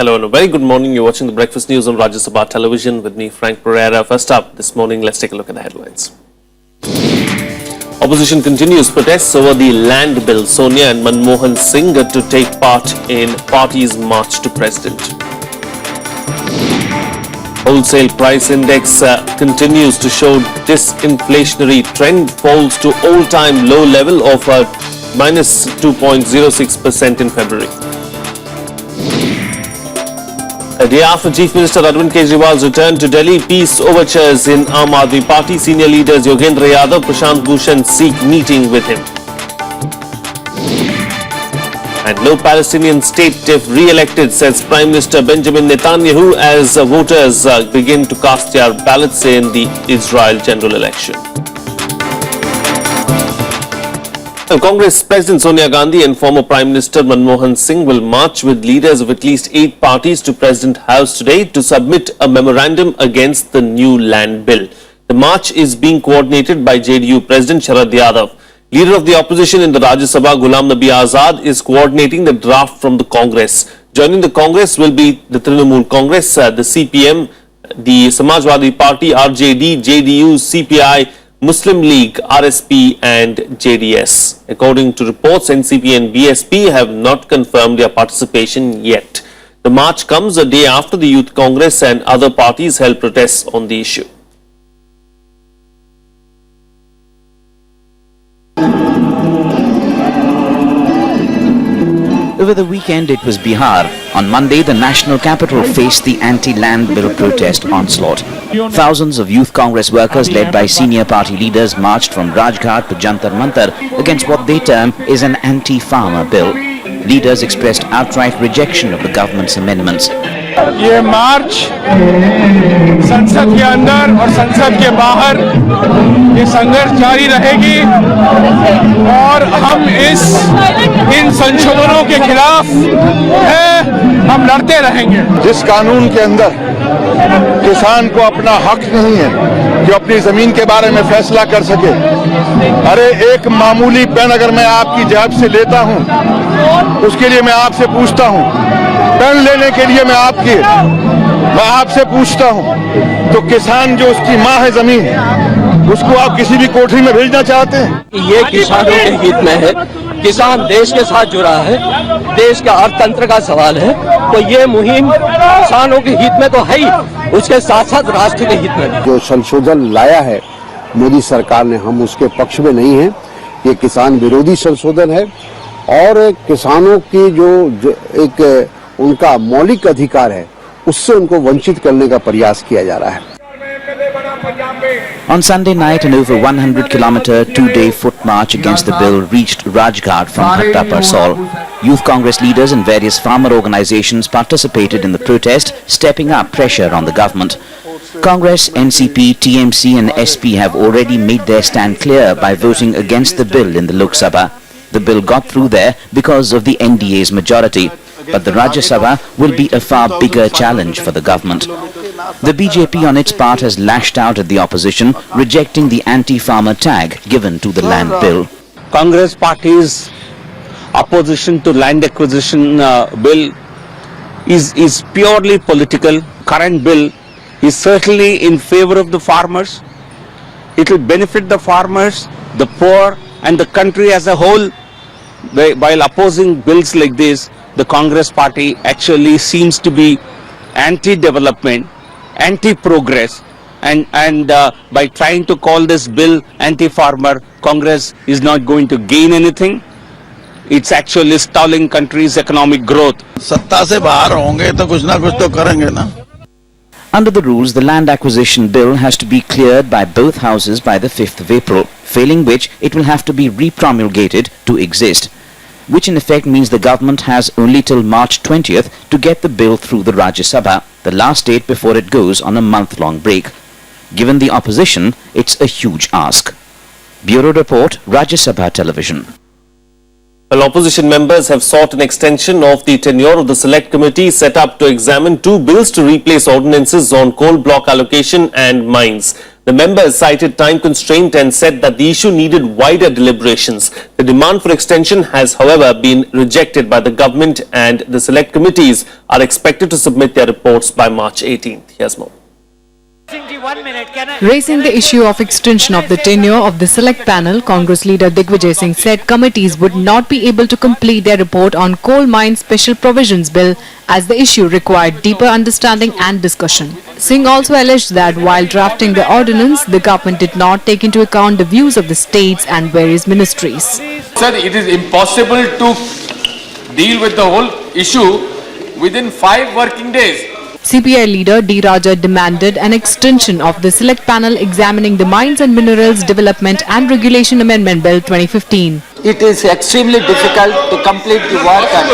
Hello and a very good morning. You're watching the Breakfast News on Rajya television with me, Frank Pereira. First up this morning, let's take a look at the headlines. Opposition continues protests over the land bill. Sonia and Manmohan Singh to take part in party's march to president. Wholesale price index continues to show disinflationary trend, falls to all-time low level of minus 2.06% in February. A day after Chief Minister Arvind Kejriwal's return to Delhi, peace overtures in Aam Aadmi Party. Senior leaders Yogendra Yadav, Prashant Bhushan seek meeting with him. And no Palestinian state if re-elected, says Prime Minister Benjamin Netanyahu as voters begin to cast their ballots in the Israel general election. Congress President Sonia Gandhi and former Prime Minister Manmohan Singh will march with leaders of at least 8 parties to President House today to submit a memorandum against the new land bill. The march is being coordinated by JDU President Sharad Yadav. Leader of the opposition in the Rajya Sabha, Ghulam Nabi Azad, is coordinating the draft from the Congress. Joining the Congress will be the Trinamool Congress, the CPM, the Samajwadi Party, RJD, JDU, CPI, Muslim League, RSP and JDS. According to reports, NCP and BSP have not confirmed their participation yet. The march comes a day after the Youth Congress and other parties held protests on the issue. Over the weekend, it was Bihar. On Monday, the national capital faced the anti-land bill protest onslaught. Thousands of Youth Congress workers led by senior party leaders marched from Rajghat to Jantar Mantar against what they term is an anti-farmer bill. Leaders expressed outright rejection of the government's amendments. ये मार्च संसद के अंदर और संसद के बाहर ये संघर्ष जारी रहेगी और हम इन संशोधनों के खिलाफ हम लड़ते रहेंगे। जिस कानून के अंदर किसान को अपना हक नहीं है कि अपनी जमीन के बारे में फैसला कर सके, अरे एक मामूली पेन अगर मैं आपकी जेब से लेता हूं, उसके लिए मैं आपसे पूछता हूं, पेन लेने के लिए मैं आपसे पूछता हूं, तो किसान जो उसकी माँ है जमीन, उसको आप किसी भी कोठरी में भेजना चाहते हैं? ये किसानों के हित में है। किसान देश के साथ जुड़ा है, देश के अर्थतंत्र का सवाल है, तो ये मुहिम किसानों के हित में तो है ही, उसके साथ साथ राष्ट्र के हित में। जो संशोधन लाया है मोदी सरकार ने, हम उसके पक्ष में नहीं हैं। ये किसान विरोधी संशोधन है और किसानों की जो एक उनका मौलिक अधिकार है, उससे उनको वंचित करने का प्रयास किया जा रहा है। On Sunday night, an over 100-kilometer two-day foot march against the bill reached Rajghat from Bhatta Parsol. Youth Congress leaders and various farmer organizations participated in the protest, stepping up pressure on the government. Congress, NCP, TMC and SP have already made their stand clear by voting against the bill in the Lok Sabha. The bill got through there because of the NDA's majority. But the Rajya Sabha will be a far bigger challenge for the government. The BJP on its part has lashed out at the opposition, rejecting the anti-farmer tag given to the land bill. Congress Party's opposition to land acquisition bill is purely political. Current bill is certainly in favor of the farmers. It will benefit the farmers, the poor and the country as a whole. While opposing bills like this, the Congress Party actually seems to be anti-development, anti-progress, and by trying to call this bill anti-farmer, Congress is not going to gain anything. It's actually stalling country's economic growth. सत्ता से बाहर होंगे तो कुछ ना कुछ तो करेंगे ना। Under the rules, the land acquisition bill has to be cleared by both houses by the 5th of April, failing which it will have to be repromulgated to exist, which in effect means the government has only till March 20th to get the bill through the Rajya Sabha, the last date before it goes on a month-long break. Given the opposition, it's a huge ask. Bureau Report, Rajya Sabha Television. Well, opposition members have sought an extension of the tenure of the select committee set up to examine 2 bills to replace ordinances on coal block allocation and mines. The members cited time constraint and said that the issue needed wider deliberations. The demand for extension has, however, been rejected by the government, and the select committees are expected to submit their reports by March 18th. Here's more. Raising the issue of extension of the tenure of the select panel, Congress leader Digvijay Singh said committees would not be able to complete their report on coal mine special provisions bill as the issue required deeper understanding and discussion. Singh also alleged that while drafting the ordinance, the government did not take into account the views of the states and various ministries. Sir, it is impossible to deal with the whole issue within 5 working days. CPI leader D. Rajya demanded an extension of the select panel examining the Mines and Minerals Development and Regulation Amendment Bill 2015. It is extremely difficult to complete the work, and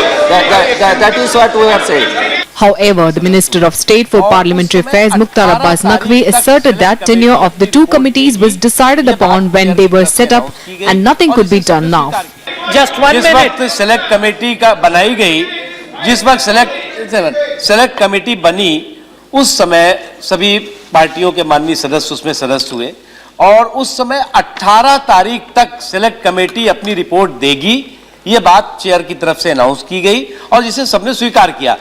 that is what we are saying. However, the Minister of State for Parliamentary Affairs Mukhtar Abbas Naqvi asserted that tenure of the two committees was decided upon when they were set up and nothing could be done now. Just 1 minute. जिस वक्त select committee का बनाई गई, जिस वक्त select committee बनी, उस समय सभी पार्टियों के माननीय सदस्य उसमें सदस्य हुए और उस समय 18 तारीख तक select committee अपनी रिपोर्ट देगी, ये बात चेयर की तरफ से अनाउंस की गई और जिसे सबने स्वीकार किया.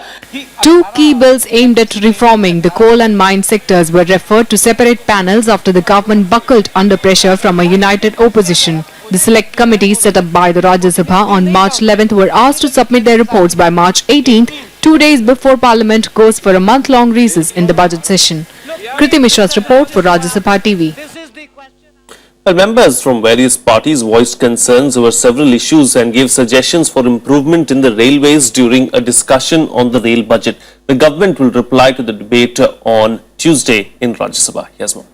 Two key bills aimed at reforming the coal and mine sectors were referred to separate panels after the government buckled under pressure from a united opposition. The select committee set up by the Rajya Sabha on March 11th were asked to submit their reports by March 18th, 2 days before Parliament goes for a month-long recess in the budget session. Kriti Mishra's report for Rajya Sabha TV. Well, members from various parties voiced concerns over several issues and gave suggestions for improvement in the railways during a discussion on the rail budget. The government will reply to the debate on Tuesday in Rajya Sabha. Here's more.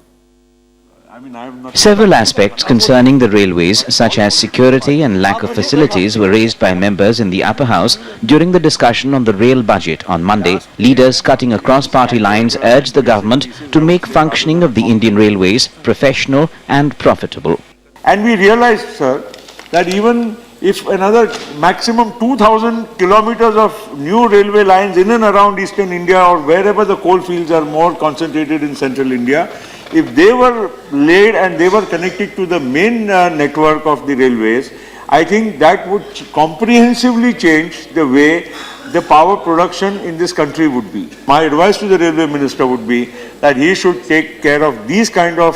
Several aspects concerning the railways, such as security and lack of facilities, were raised by members in the upper house during the discussion on the rail budget on Monday. Leaders cutting across party lines urged the government to make functioning of the Indian railways professional and profitable. And we realized, sir, that even if another maximum 2,000 kilometers of new railway lines in and around eastern India or wherever the coal fields are more concentrated in central India, if they were laid and they were connected to the main network of the railways, I think that would comprehensively change the way the power production in this country would be. My advice to the railway minister would be that he should take care of these kind of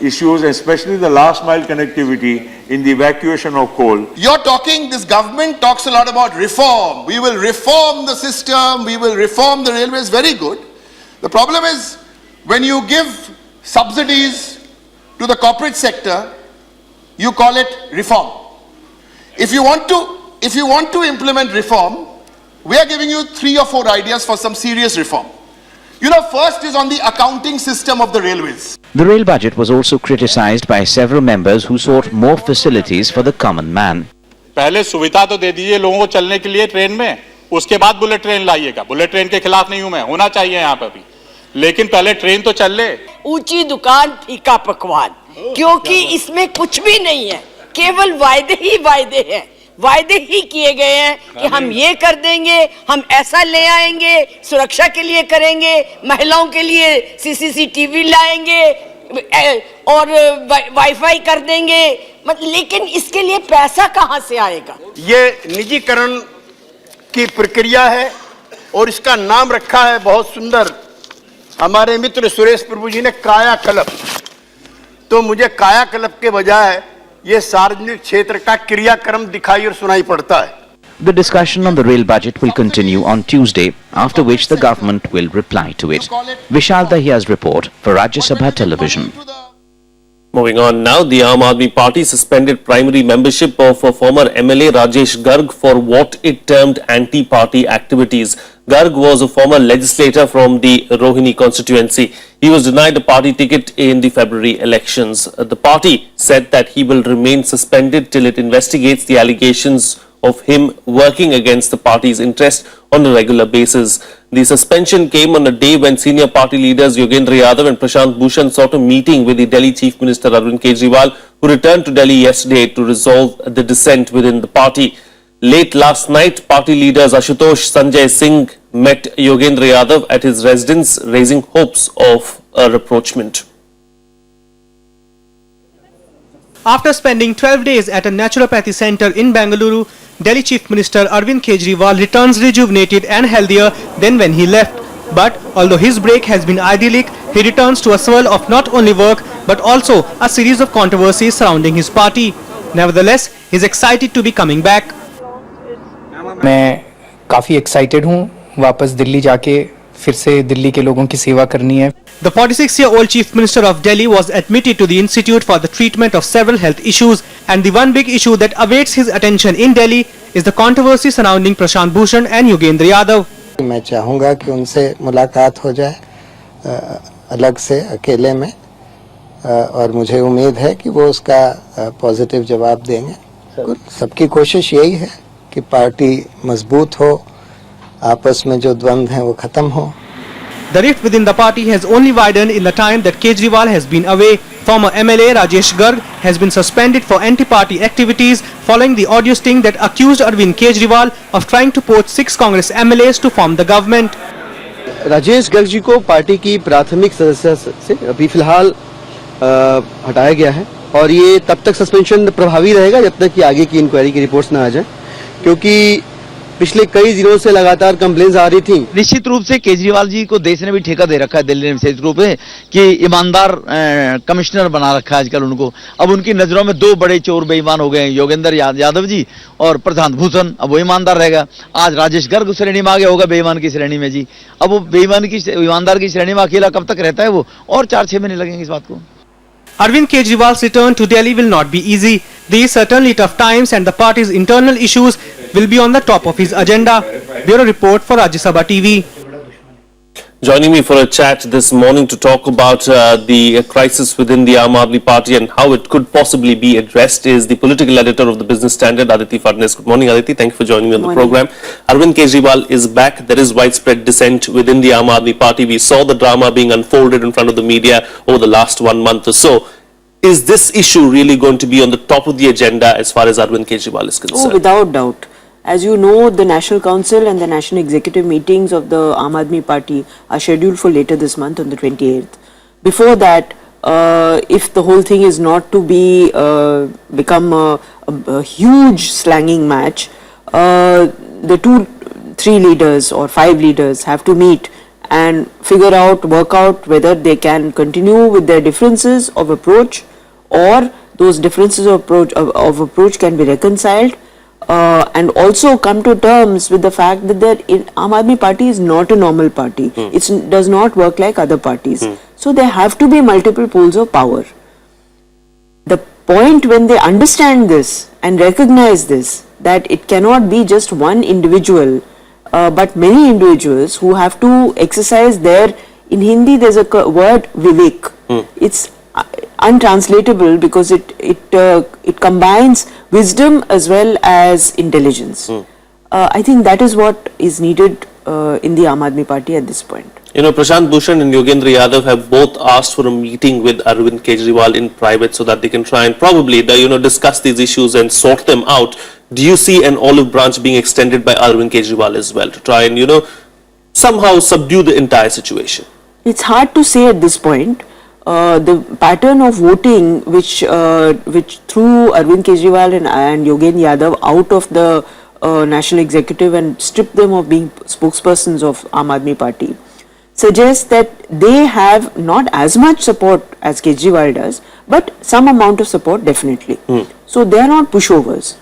issues, especially the last mile connectivity in the evacuation of coal. You're talking, this government talks a lot about reform. We will reform the system, we will reform the railways, very good. The problem is when you give subsidies to the corporate sector, you call it reform. If you want to implement reform, we are giving you 3 or 4 ideas for some serious reform. You know, first is on the accounting system of the railways. The rail budget was also criticized by several members who sought more facilities for the common man. पहले सुविधा तो दे दीजिए लोगों को चलने के लिए train में, उसके बाद बुलेट ट्रेन लाइएगा. बुलेट ट्रेन के खिलाफ नहीं हूं मैं, होना चाहिए यहाँ पर भी, लेकिन पहले ट्रेन तो चल ले. ऊंची दुकान फीका पकवान, क्योंकि इसमें कुछ भी नहीं है, केवल वायदे ही वायदे हैं. वायदे ही किए गए हैं कि हम ये कर देंगे, हम ऐसा ले आएंगे, सुरक्षा के लिए करेंगे, महिलाओं के लिए CCTV लाएंगे और वाईफाई कर देंगे, लेकिन इसके लिए पैसा कहां से आएगा? ये निजीकरण की प्रक्रिया है और इसका नाम रखा है बहुत सुंदर हमारे मित्र सुरेश प्रभु जी ने, कायाकल्प. तो मुझे कायाकल्प के बजाय ये सार्वजनिक क्षेत्र का क्रियाक्रम दिखाई और सुनाई पड़ता है. The discussion on the rail budget will continue on Tuesday, after which the government will reply to it. Vishal Dahiya's report for Rajya Sabha Television. Moving on now, the Aam Aadmi Party suspended primary membership of a former MLA Rajesh Garg for what it termed anti-party activities. Garg was a former legislator from the Rohini constituency. He was denied a party ticket in the February elections. The party said that he will remain suspended till it investigates the allegations of him working against the party's interest on a regular basis. The suspension came on a day when senior party leaders Yogendra Yadav and Prashant Bhushan sought a meeting with the Delhi Chief Minister Arvind Kejriwal, who returned to Delhi yesterday to resolve the dissent within the party. Late last night, party leaders Ashutosh Sanjay Singh met Yogendra Yadav at his residence, raising hopes of a rapprochement. After spending 12 days at a naturopathy center in Bengaluru, Delhi Chief Minister Arvind Kejriwal returns rejuvenated and healthier than when he left. But although his break has been idyllic, he returns to a swirl of not only work but also a series of controversies surrounding his party. Nevertheless, he is excited to be coming back. मैं काफी excited हूँ वापस दिल्ली जाके फिर से दिल्ली के लोगों की सेवा करनी है. The 46-year-old Chief Minister of Delhi was admitted to the Institute for the Treatment of Several Health Issues, and the one big issue that awaits his attention in Delhi is the controversy surrounding Prashant Bhushan and Yogendra Yadav. मैं चाहूँगा कि उनसे मुलाकात हो जाए अलग से अकेले में और मुझे उम्मीद है कि वो उसका पॉजिटिव जवाब देंगे. सबकी कोशिश यही है कि पार्टी मजबूत हो, आपस में जो द्वंद्व हैं वो खत्म हो. The rift within the party has only widened in the time that Kejriwal has been away. Former MLA Rajesh Garg has been suspended for anti-party activities following the audio sting that accused Arvind Kejriwal of trying to poach 6 Congress MLAs to form the government. Rajesh Garg ji को party की प्राथमिक सदस्य से अभी फिलहाल हटाया गया है और ये तब तक सस्पेंशन प्रभावी रहेगा जब तक कि आगे की इंक्वायरी की रिपोर्ट्स ना आ जाए, क्योंकि पिछले कई दिनों से लगातार कंप्लेंट्स आ रही थी. निश्चित रूप से केजरीवाल जी को देश ने भी ठेका दे रखा है दिल्ली ने विशेष रूप से कि ईमानदार कमिश्नर बना रखा है आजकल उनको. अब उनकी नजरों में दो बड़े चोर बेईमान हो गए हैं, योगेंद्र यादव जी और प्रशांत भूषण. अब वो ईमानदार रहेगा. आज राजेश गर्ग उस श्रेणी में आ गया होगा बेईमान की श्रेणी में जी. अब वो ईमानदार की श्रेणी में अकेला कब तक रहता है वो, और 4-6 महीने लगेंगे इस बात को. Arvind Kejriwal's return to Delhi will not be easy. These certainly tough times and the party's internal issues will be on the top of his agenda. Bureau report for Rajya Sabha TV. Joining me for a chat this morning to talk about the crisis within the Aam Aadmi Party and how it could possibly be addressed is the political editor of the Business Standard, Aditi Fadnes. Good morning, Aditi. Thank you for joining me on the program. Arvind Kejriwal is back. There is widespread dissent within the Aam Aadmi Party. We saw the drama being unfolded in front of the media over the last 1 month or so. Is this issue really going to be on the top of the agenda as far as Arvind Kejriwal is concerned? Oh, without doubt. As you know, the National Council and the National Executive meetings of the Aam Aadmi Party are scheduled for later this month on the 28th. Before that, if the whole thing is not to be become a huge slanging match, the 2-3 leaders or 5 leaders have to meet and figure out, work out whether they can continue with their differences of approach, or those differences of approach can be reconciled. And also come to terms with the fact that Aam Aadmi Party is not a normal party. It does not work like other parties. So there have to be multiple pools of power. The point when they understand this and recognize this, that it cannot be just one individual, but many individuals who have to exercise their, in Hindi there's a word vivek. It's untranslatable because it combines wisdom as well as intelligence. I think that is what is needed in the Aam Aadmi Party at this point. You know, Prashant Bhushan and Yogendra Yadav have both asked for a meeting with Arvind Kejriwal in private so that they can try and probably discuss these issues and sort them out. Do you see an olive branch being extended by Arvind Kejriwal as well to try and somehow subdue the entire situation? It's hard to say at this point. The pattern of voting which threw Arvind Kejriwal and Yogendra Yadav out of the National Executive and stripped them of being spokespersons of Aam Aadmi Party suggests that they have not as much support as Kejriwal does, but some amount of support definitely. So they are not pushovers.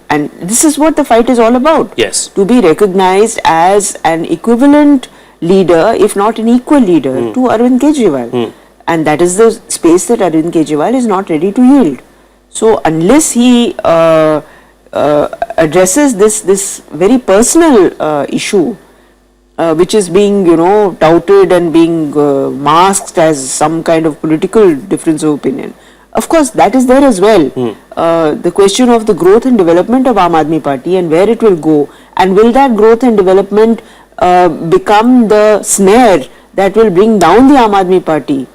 And this is what the fight is all about. Yes. To be recognized as an equivalent leader, if not an equal leader, to Arvind Kejriwal. And that is the space that Arvind Kejriwal is not ready to yield. So unless he addresses this very personal issue, which is being touted and being masked as some kind of political difference of opinion, of course that is there as well. The question of the growth and development of Aam Aadmi Party and where it will go, and will that growth and development become the snare that will bring down the Aam Aadmi Party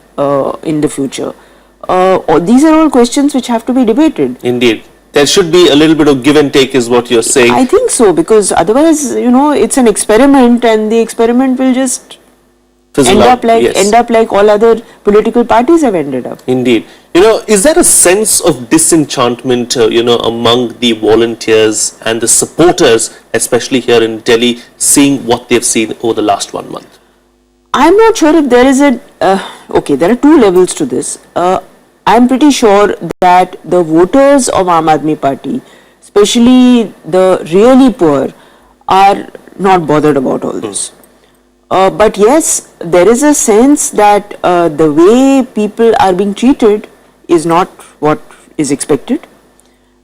in the future. These are all questions which have to be debated. Indeed. There should be a little bit of give and take is what you're saying. I think so, because otherwise, it's an experiment and the experiment will just Fizzle out, yes. end up like all other political parties have ended up. Indeed. Is there a sense of disenchantment, among the volunteers and the supporters, especially here in Delhi, seeing what they've seen over the last 1 month? I'm not sure if there is okay, there are two levels to this. I'm pretty sure that the voters of Aam Aadmi Party, especially the really poor, are not bothered about all this. But yes, there is a sense that the way people are being treated is not what is expected.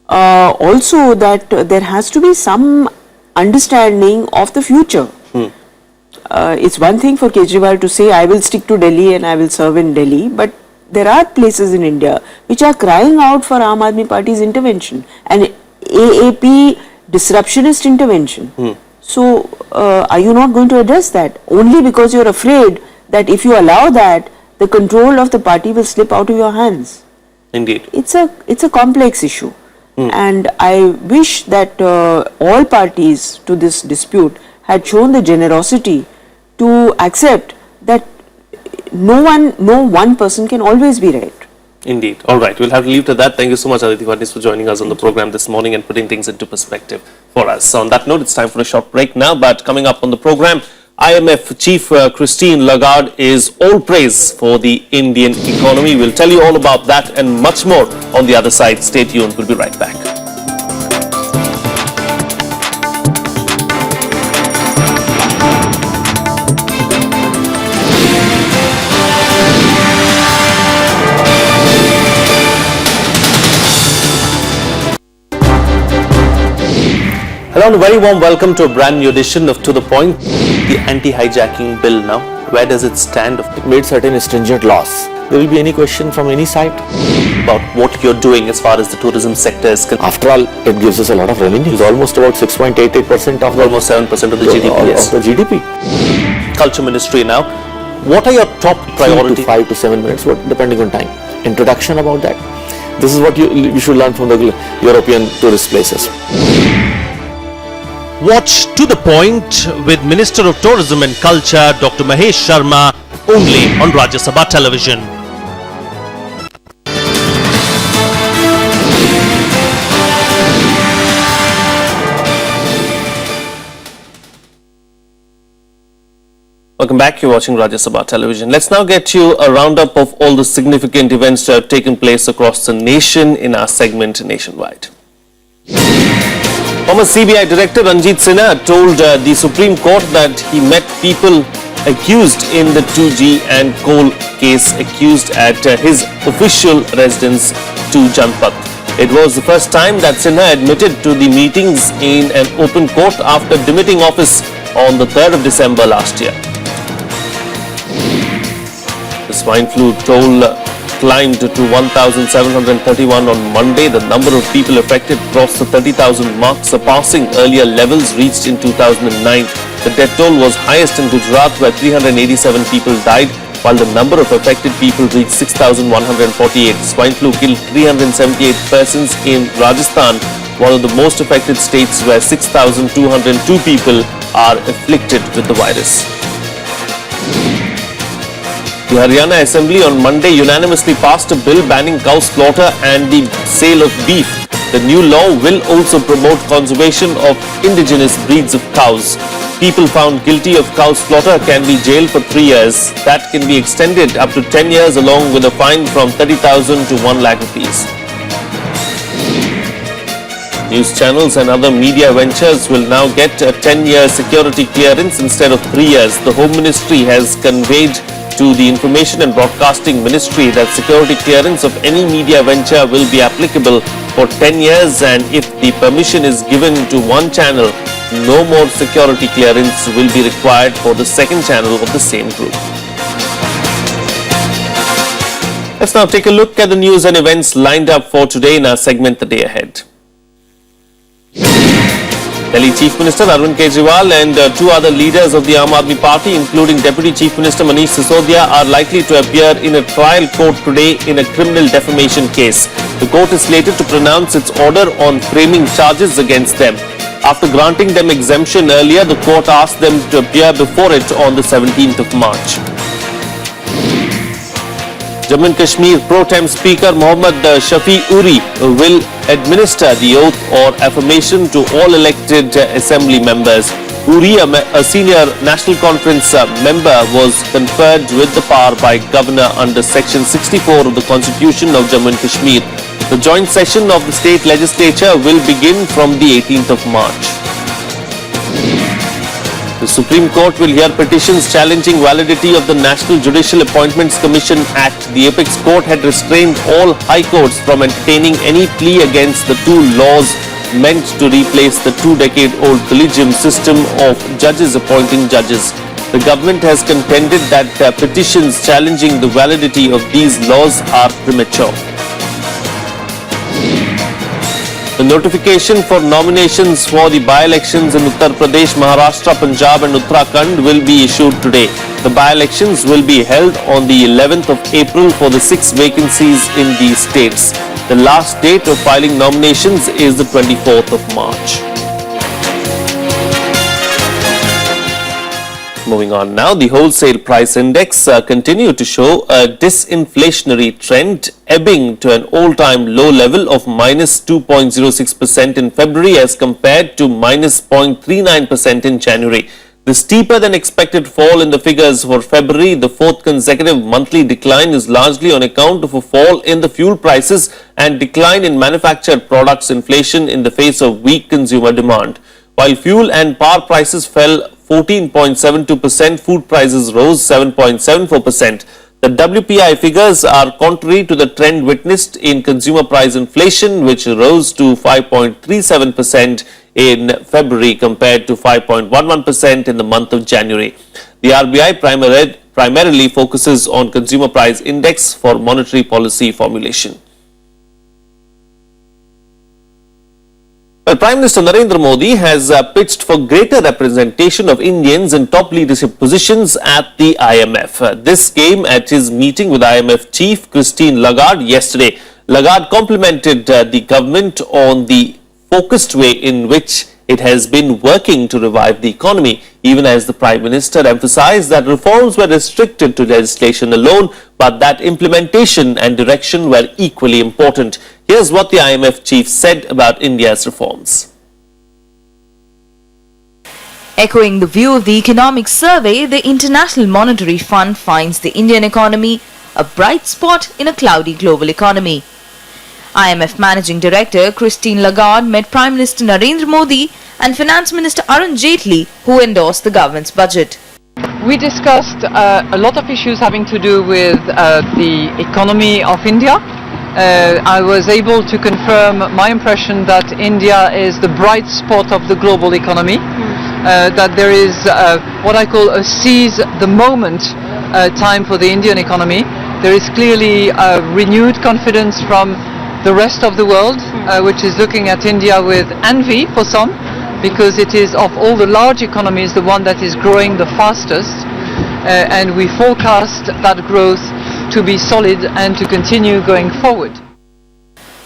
Also that there has to be some understanding of the future. It's one thing for Kejriwal to say, I will stick to Delhi and I will serve in Delhi, but there are places in India which are crying out for Aam Aadmi Party's intervention and AAP disruptionist intervention. So, are you not going to address that? Only because you're afraid that if you allow that, the control of the party will slip out of your hands. Indeed. It's a complex issue. And I wish that all parties to this dispute had shown the generosity to accept that no one person can always be right. Indeed. All right. We'll have to leave to that. Thank you so much, Aditi Fadnis, for joining us on the program this morning and putting things into perspective for us. So on that note, it's time for a short break now. But coming up on the program, IMF Chief Christine Lagarde is all praise for the Indian economy. We'll tell you all about that and much more on the other side. Stay tuned. We'll be right back. Hello and a very warm welcome to a brand new edition of To The Point, the anti-hijacking bill now. Where does it stand? It made certain stringent laws. There will be any question from any side about what you're doing as far as the tourism sector is concerned. After all, it gives us a lot of revenue. It's almost about 6.88% of the, almost 7% of the GDP. Yes. Of the GDP. Culture Ministry now. What are your top priorities? 3 to 5 to 7 minutes, depending on time. Introduction about that. This is what you should learn from the European tourist places. Watch To The Point with Minister of Tourism and Culture, Dr. Mahesh Sharma, only on Rajya Sabha television. Welcome back. You're watching Rajya Sabha television. Let's now get you a roundup of all the significant events that have taken place across the nation in our segment Nationwide. Former CBI Director Ranjit Sinha told the Supreme Court that he met people accused in the 2G and coal case accused at his official residence to Janpat. It was the first time that Sinha admitted to the meetings in an open court after demitting office on the 3rd of December last year. The swine flu toll climbed to 1,731 on Monday. The number of people affected crossed the 30,000 mark, surpassing earlier levels reached in 2009. The death toll was highest in Gujarat, where 387 people died, while the number of affected people reached 6,148. Swine flu killed 378 persons in Rajasthan, one of the most affected states, where 6,202 people are afflicted with the virus. The Haryana Assembly on Monday unanimously passed a bill banning cow slaughter and the sale of beef. The new law will also promote conservation of indigenous breeds of cows. People found guilty of cow slaughter can be jailed for 3 years. That can be extended up to 10 years along with a fine from 30,000 to 1 lakh rupees. News channels and other media ventures will now get a 10-year security clearance instead of 3 years. The Home Ministry has conveyed to the Information and Broadcasting Ministry that security clearance of any media venture will be applicable for 10 years, and if the permission is given to one channel, no more security clearance will be required for the second channel of the same group. Let's now take a look at the news and events lined up for today in our segment The Day Ahead. Delhi Chief Minister Arvind Kejriwal and two other leaders of the Aam Aadmi Party, including Deputy Chief Minister Manish Sisodia, are likely to appear in a trial court today in a criminal defamation case. The court is slated to pronounce its order on framing charges against them. After granting them exemption earlier, the court asked them to appear before it on the 17th of March. Jammu and Kashmir Pro Tem Speaker Mohammad Shafi Uri will administer the oath or affirmation to all elected assembly members. Uri, a senior National Conference member, was conferred with the power by Governor under Section 64 of the Constitution of Jammu and Kashmir. The joint session of the state legislature will begin from the 18th of March. The Supreme Court will hear petitions challenging validity of the National Judicial Appointments Commission Act. The Apex Court had restrained all high courts from entertaining any plea against the two laws meant to replace the 2-decade-old collegium system of judges appointing judges. The government has contended that petitions challenging the validity of these laws are premature. The notification for nominations for the by-elections in Uttar Pradesh, Maharashtra, Punjab and Uttarakhand will be issued today. The by-elections will be held on the 11th of April for the 6 vacancies in these states. The last date of filing nominations is the 24th of March. Moving on now, the wholesale price index continued to show a disinflationary trend, ebbing to an all-time low level of minus 2.06% in February as compared to minus 0.39% in January. The steeper than expected fall in the figures for February, the fourth consecutive monthly decline, is largely on account of a fall in the fuel prices and decline in manufactured products inflation in the face of weak consumer demand. While fuel and power prices fell 14.72%, food prices rose 7.74%. The WPI figures are contrary to the trend witnessed in consumer price inflation, which rose to 5.37% in February compared to 5.11% in the month of January. The RBI primarily focuses on consumer price index for monetary policy formulation. Well, Prime Minister Narendra Modi has pitched for greater representation of Indians in top leadership positions at the IMF. This came at his meeting with IMF chief Christine Lagarde yesterday. Lagarde complimented the government on the focused way in which it has been working to revive the economy, even as the Prime Minister emphasized that reforms were restricted to legislation alone, but that implementation and direction were equally important. Here's what the IMF chief said about India's reforms. Echoing the view of the Economic Survey, the International Monetary Fund finds the Indian economy a bright spot in a cloudy global economy. IMF Managing Director Christine Lagarde met Prime Minister Narendra Modi and Finance Minister Arun Jaitley, who endorsed the government's budget. We discussed a lot of issues having to do with the economy of India. I was able to confirm my impression that India is the bright spot of the global economy, that there is what I call a seize the moment time for the Indian economy. There is clearly renewed confidence from the rest of the world, which is looking at India with envy for some, because it is of all the large economies the one that is growing the fastest, and we forecast that growth to be solid and to continue going forward.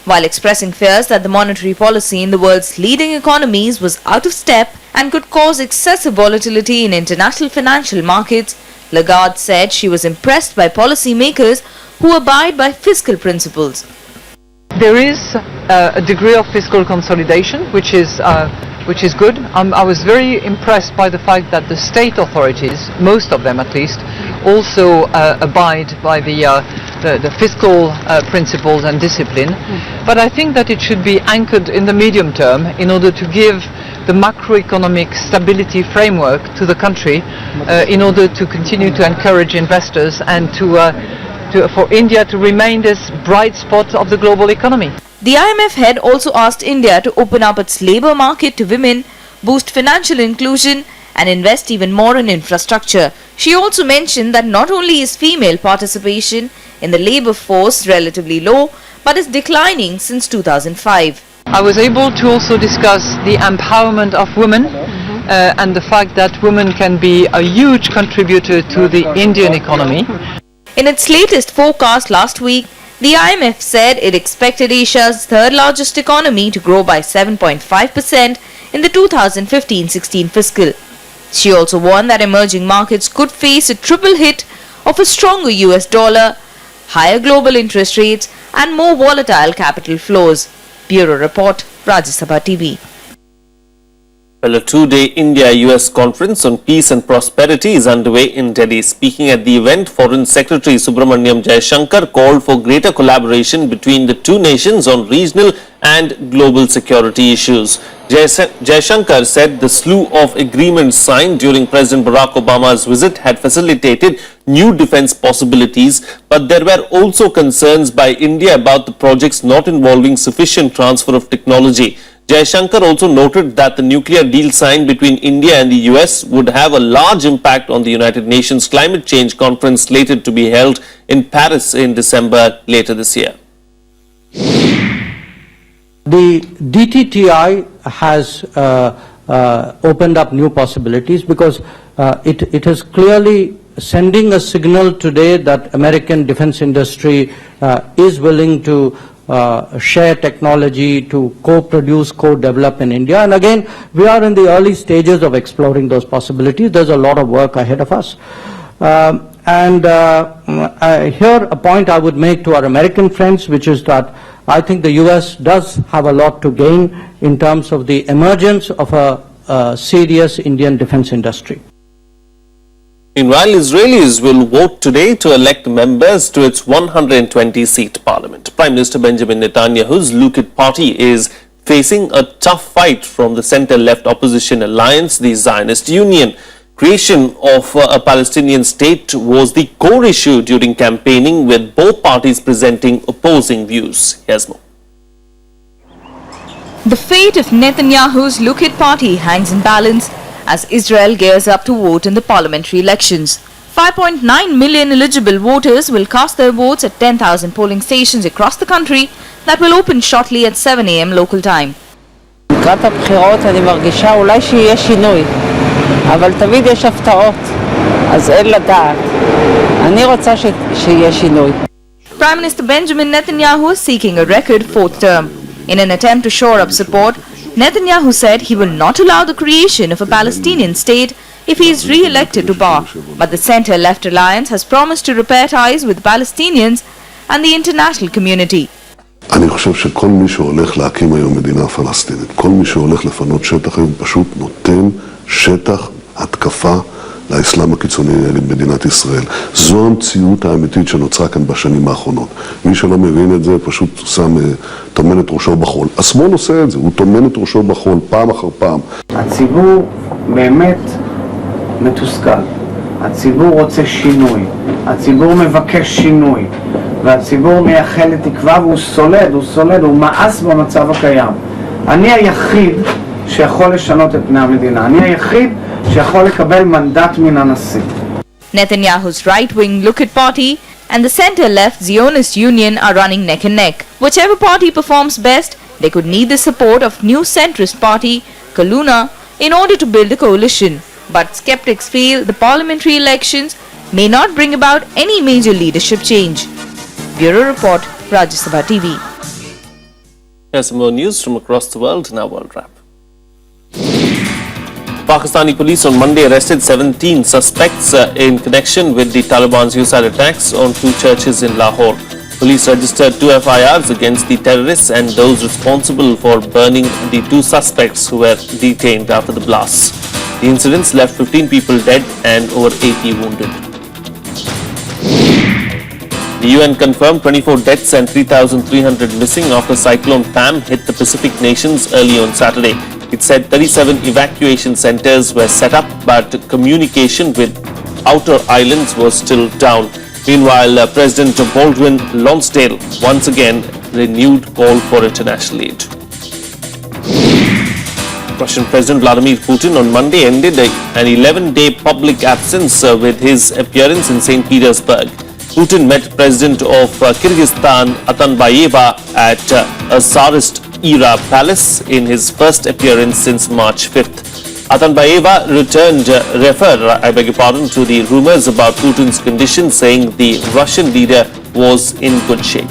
While expressing fears that the monetary policy in the world's leading economies was out of step and could cause excessive volatility in international financial markets, Lagarde said she was impressed by policymakers who abide by fiscal principles. There is a degree of fiscal consolidation, which is good. I was very impressed by the fact that the state authorities, most of them at least, also abide by the fiscal principles and discipline. But I think that it should be anchored in the medium term in order to give the macroeconomic stability framework to the country, in order to continue to encourage investors and for India to remain this bright spot of the global economy. The IMF head also asked India to open up its labour market to women, boost financial inclusion and invest even more in infrastructure. She also mentioned that not only is female participation in the labour force relatively low, but is declining since 2005. I was able to also discuss the empowerment of women and the fact that women can be a huge contributor to the Indian economy. In its latest forecast last week, The IMF said it expected Asia's third largest economy to grow by 7.5% in the 2015-16 fiscal. She also warned that emerging markets could face a triple hit of a stronger US dollar, higher global interest rates and more volatile capital flows. Bureau Report, Rajya TV. Well, a two-day India-US conference on peace and prosperity is underway in Delhi. Speaking at the event, Foreign Secretary Subramaniam Jaishankar called for greater collaboration between the two nations on regional and global security issues. Jaishankar said the slew of agreements signed during President Barack Obama's visit had facilitated new defense possibilities, but there were also concerns by India about the projects not involving sufficient transfer of technology. Jaishankar also noted that the nuclear deal signed between India and the US would have a large impact on the United Nations Climate Change Conference slated to be held in Paris in December later this year. The DTTI has opened up new possibilities because it is clearly sending a signal today that American defense industry is willing to share technology, to co-produce, co-develop in India. And again, we are in the early stages of exploring those possibilities. There's a lot of work ahead of us. Here a point I would make to our American friends, which is that I think the US does have a lot to gain in terms of the emergence of a serious Indian defense industry. Meanwhile, Israelis will vote today to elect members to its 120-seat parliament. Prime Minister Benjamin Netanyahu's Likud party is facing a tough fight from the center-left opposition alliance, the Zionist Union. Creation of a Palestinian state was the core issue during campaigning, with both parties presenting opposing views. Here's more. The fate of Netanyahu's Likud party hangs in balance as Israel gears up to vote in the parliamentary elections. 5.9 million eligible voters will cast their votes at 10,000 polling stations across the country that will open shortly at 7 a.m. local time. לקראת הבחירות אני מרגישה אולי שיהיה שינוי, אבל תמיד יש הפתעות, אז אין לדעת. אני רוצה שיהיה שינוי. Prime Minister Benjamin Netanyahu is seeking a record fourth term. In an attempt to shore up support, Netanyahu said he will not allow the creation of a Palestinian state if he is re-elected to power. But the centre-left alliance has promised to repair ties with Palestinians and the international community. אני חושב שכל מי שהולך להקים היום מדינה פלסטינית, כל מי שהולך לפנות שטח היום פשוט נותן שטח התקפה לאסלאם הקיצוני נגד מדינת ישראל. זו המציאות האמיתית שנוצרה כאן בשנים האחרונות. מי שלא מבין את זה פשוט טומן את ראשו בחול. השמאל עושה את זה, הוא טומן את ראשו בחול פעם אחר פעם. הציבור באמת מתוסכל. הציבור רוצה שינוי. הציבור מבקש שינוי. והציבור מייחל לתקווה והוא סולד, הוא מאס במצב הקיים. אני היחיד שיכול לשנות את פני המדינה. אני היחיד שיכול לקבל מנדט מן הנשיא. Netanyahu's right-wing Likud party and the center-left Zionist Union are running neck and neck. Whichever party performs best, they could need the support of new centrist party, Kaluna, in order to build a coalition. But skeptics feel the parliamentary elections may not bring about any major leadership change. Bureau Report, Rajya TV. Here's some more news from across the world in our World Wrap. Pakistani police on Monday arrested 17 suspects in connection with the Taliban's suicide attacks on two churches in Lahore. Police registered 2 FIRs against the terrorists and those responsible for burning the 2 suspects who were detained after the blasts. The incidents left 15 people dead and over 80 wounded. The UN confirmed 24 deaths and 3,300 missing after Cyclone Pam hit the Pacific nations early on Saturday. It said 37 evacuation centers were set up, but communication with outer islands was still down. Meanwhile, President Baldwin Lonsdale once again renewed call for international aid. Russian President Vladimir Putin on Monday ended an 11-day public absence with his appearance in St. Petersburg. Putin met President of Kyrgyzstan Atanbayeva at a Tsarist-era palace in his first appearance since March 5th. Atanbayeva referred to the rumors about Putin's condition, saying the Russian leader was in good shape.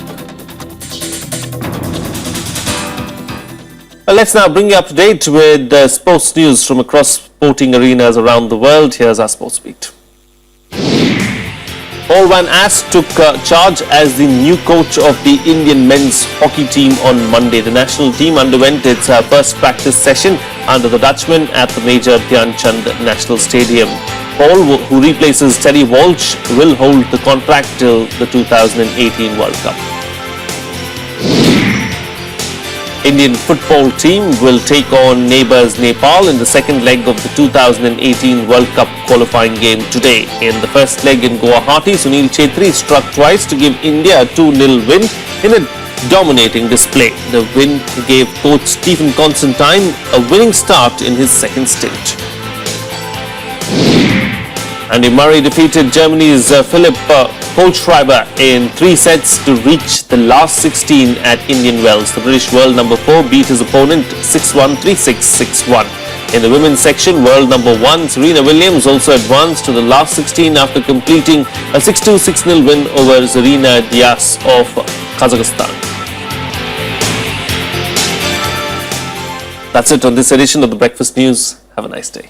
Well, let's now bring you up to date with sports news from across sporting arenas around the world. Here's our sports beat. Paul Van Ast took charge as the new coach of the Indian men's hockey team on Monday. The national team underwent its first practice session under the Dutchman at the Major Dhyan Chand National Stadium. Paul, who replaces Terry Walsh, will hold the contract till the 2018 World Cup. Indian football team will take on neighbours Nepal in the second leg of the 2018 World Cup qualifying game today. In the first leg in Guwahati, Sunil Chhetri struck twice to give India a 2-0 win in a dominating display. The win gave coach Stephen Constantine a winning start in his second stint. Andy Murray defeated Germany's Philipp Kohlschreiber in 3 sets to reach the last 16 at Indian Wells. The British world number 4 beat his opponent 6-1, 3-6, 6-1. In the women's section, world number 1 Serena Williams also advanced to the last 16 after completing a 6-2, 6-0 win over Zarina Diaz of Kazakhstan. That's it on this edition of the Breakfast News. Have a nice day.